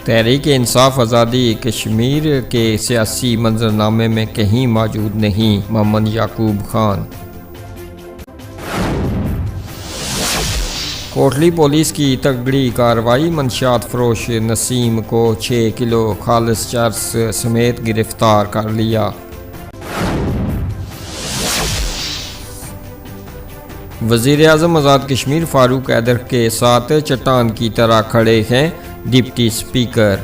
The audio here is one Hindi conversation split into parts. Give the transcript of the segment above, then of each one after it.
तहरीक इंसाफ आज़ादी कश्मीर के सियासी मंजरनामे में कहीं मौजूद नहीं। मोहम्मद याकूब खान। कोटली पुलिस की तगड़ी कार्रवाई, मंशियात फरोश नसीम को 6 किलो खालिस चर्स समेत गिरफ्तार कर लिया। वज़ीर-ए-आज़म आज़ाद कश्मीर फारूक हैदर के साथ चट्टान की तरह खड़े हैं डिप्टी स्पीकर।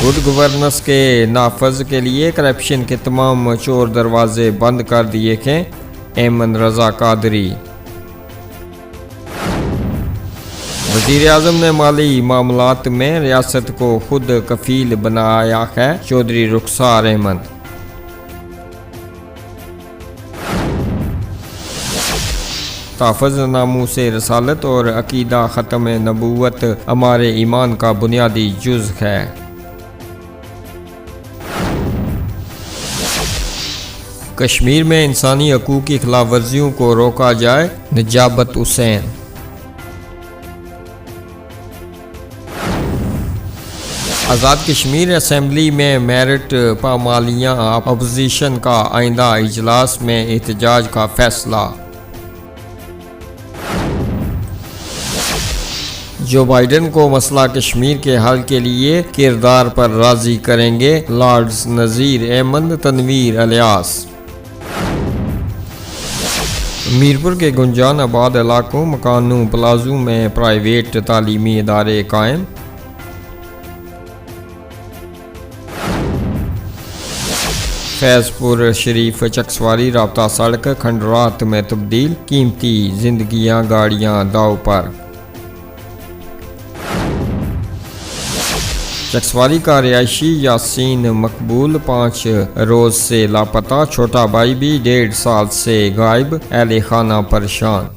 गुड गवर्नेंस के नाफज के लिए करप्शन के तमाम चोर दरवाजे बंद कर दिए हैं एमन रजा कादरी। वज़ीर-ए-आज़म ने माली मामलात में रियासत को खुद कफील बनाया है चौधरी रुखसार अहमद। ताफ़ज़ नामूस रसालत और अकीदा ख़त्म नबूवत हमारे ईमान का बुनियादी जुज़ है। कश्मीर में इंसानी हकूक़ की खिलाफ वर्जियों को रोका जाए, निजाबत हुसैन। आज़ाद कश्मीर असम्बली में मेरिट पामालियाँ, अपोजिशन का आइंदा इजलास में एहतजाज का फैसला। जो बाइडन को मसला कश्मीर के हल के लिए किरदार पर राजी करेंगे, लॉर्ड्स नज़ीर अहमद तनवीर अलियास। मीरपुर के गुंजान आबाद इलाकों मकानों प्लाजू में प्राइवेट तालीमी इदारे कायम। फैज़पुर शरीफ चकसवारी राब्ता सड़क खंडरात में तब्दील, कीमती जिंदगियां गाड़ियां दाव पर। चकसवारी का रिहायशी यासीन मकबूल 5 रोज से लापता, छोटा भाई भी 1.5 साल से गायब, अहले खाना परेशान।